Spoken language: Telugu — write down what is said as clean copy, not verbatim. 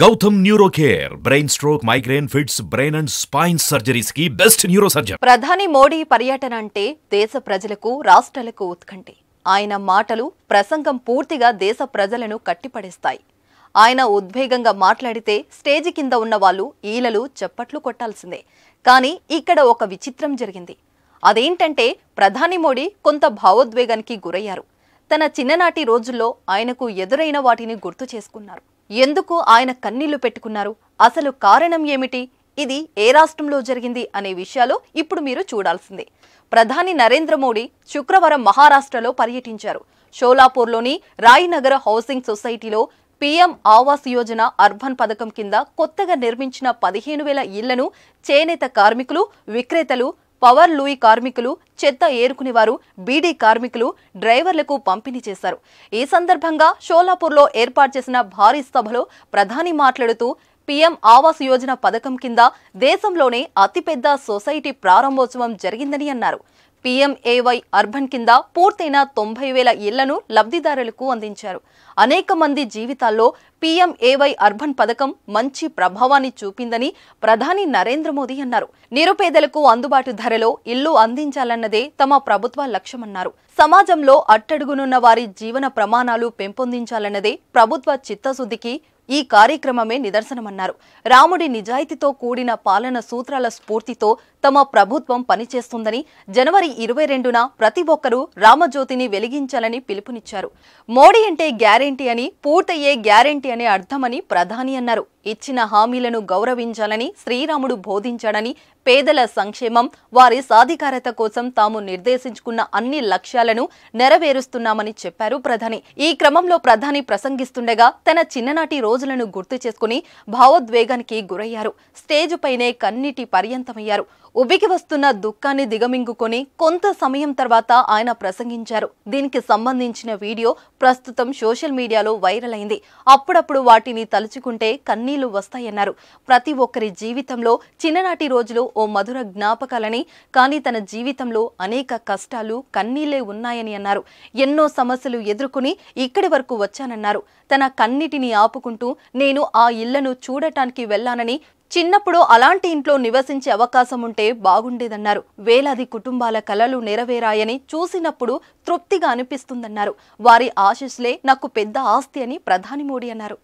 Gautam NeuroCare, brain stroke, migraine, fits, brain and spine surgeries की best neurosurgeon. ప్రధాని మోడీ పర్యటన అంటే దేశ ప్రజలకు రాష్ట్రాలకు ఉత్కంఠ. ఆయన మాటలు ప్రసంగం పూర్తిగా దేశ ప్రజలను కట్టిపడేస్తాయి. ఆయన ఉద్వేగంగా మాట్లాడితే స్టేజ్ కింద ఉన్న వాళ్ళు ఈలలు చప్పట్లు కొట్టాల్సిందే. కానీ ఇక్కడ ఒక విచిత్రం జరిగింది. అదేంటంటే ప్రధాని మోడీ కొంత భావోద్వేగానికి గురయ్యారు. తన చిన్ననాటి రోజుల్లో ఆయనకు ఎదురైన వాటిని గుర్తు చేసుకున్నారు. ఎందుకు ఆయన కన్నీళ్లు పెట్టుకున్నారు, అసలు కారణం ఏమిటి, ఇది ఏ రాష్ట్రంలో జరిగింది అనే విషయాలు ఇప్పుడు మీరు చూడాల్సిందే. ప్రధాని నరేంద్ర మోడీ శుక్రవారం మహారాష్ట్రలో పర్యటించారు. షోలాపూర్లోని రాయ్నగర్ హౌసింగ్ సొసైటీలో పీఎం ఆవాస్ యోజన అర్బన్ పథకం కింద కొత్తగా నిర్మించిన 15,000 ఇళ్లను చేనేత కార్మికులు, విక్రేతలు, పవర్ లూయి కార్మికులు, చెత్త ఏరుకునేవారు, బీడీ కార్మికులు, డ్రైవర్లకు పంపిణీ చేశారు. ఈ సందర్భంగా షోలాపూర్లో ఏర్పాటు చేసిన భారీ సభలో ప్రధాని మాట్లాడుతూ పీఎం ఆవాస్ యోజన పథకం కింద దేశంలోనే అతిపెద్ద సొసైటీ ప్రారంభోత్సవం జరిగిందని అన్నారు. పీఎంఏవై అర్బన్ కింద పూర్తయిన 90,000 ఇళ్లను లబ్ధిదారులకు అందించారు. అనేక మంది జీవితాల్లో పీఎంఏవై అర్బన్ పథకం మంచి ప్రభావాన్ని చూపిందని ప్రధాని నరేంద్ర మోదీ అన్నారు. నిరుపేదలకు అందుబాటు ధరలో ఇల్లు అందించాలన్నదే తమ ప్రభుత్వ లక్ష్యమన్నారు. సమాజంలో అట్టడుగునున్న వారి జీవన ప్రమాణాలు పెంపొందించాలన్నదే ప్రభుత్వ చిత్తశుద్ధికి ఈ కార్యక్రమమే నిదర్శనమన్నారు. రాముడి నిజాయితీతో కూడిన పాలన సూత్రాల స్ఫూర్తితో తమ ప్రభుత్వం పనిచేస్తుందని, జనవరి 22న ప్రతి ఒక్కరూ రామజ్యోతిని వెలిగించాలని పిలుపునిచ్చారు. మోడీ అంటే గ్యారెంటీ అని, పూర్తయ్యే గ్యారెంటీ అనే అర్థమని ప్రధాని అన్నారు. ఇచ్చిన హామీలను గౌరవించాలని శ్రీరాముడు బోధించాడని, పేదల సంక్షేమం, వారి సాధికారత కోసం తాము నిర్దేశించుకున్న అన్ని లక్ష్యాలను నెరవేరుస్తున్నామని చెప్పారు ప్రధాని. ఈ క్రమంలో ప్రధాని ప్రసంగిస్తుండగా తన చిన్ననాటి రోజులను గుర్తు చేసుకుని భావోద్వేగానికి గురయ్యారు. స్టేజ్ పైనే కన్నీటి పర్యంతమయ్యారు. ఉబికి వస్తున్న దుఃఖాన్ని దిగమింగుకొని కొంత సమయం తర్వాత ఆయన ప్రసంగించారు. దీనికి సంబంధించిన వీడియో ప్రస్తుతం సోషల్ మీడియాలో వైరల్ అయింది. అప్పుడప్పుడు వాటిని తలుచుకుంటే కన్నీళ్లు వస్తాయన్నారు. ప్రతి ఒక్కరి జీవితంలో చిన్ననాటి రోజులు ఓ మధుర జ్ఞాపకాలని, కానీ తన జీవితంలో అనేక కష్టాలు, కన్నీళ్లే ఉన్నాయని అన్నారు. ఎన్నో సమస్యలు ఎదుర్కొని ఇక్కడి వరకు వచ్చానన్నారు. తన కన్నిటిని ఆపుకుంటూ నేను ఆ ఇళ్లను చూడటానికి వెళ్లానని, చిన్నప్పుడు అలాంటి ఇంట్లో నివసించే అవకాశం ఉంటే బాగుండేదన్నారు. వేలాది కుటుంబాల కలలు నెరవేరాయని చూసినప్పుడు తృప్తిగా అనిపిస్తుందన్నారు. వారి ఆశీస్సులే నాకు పెద్ద ఆస్తి అని ప్రధాని మోడీ అన్నారు.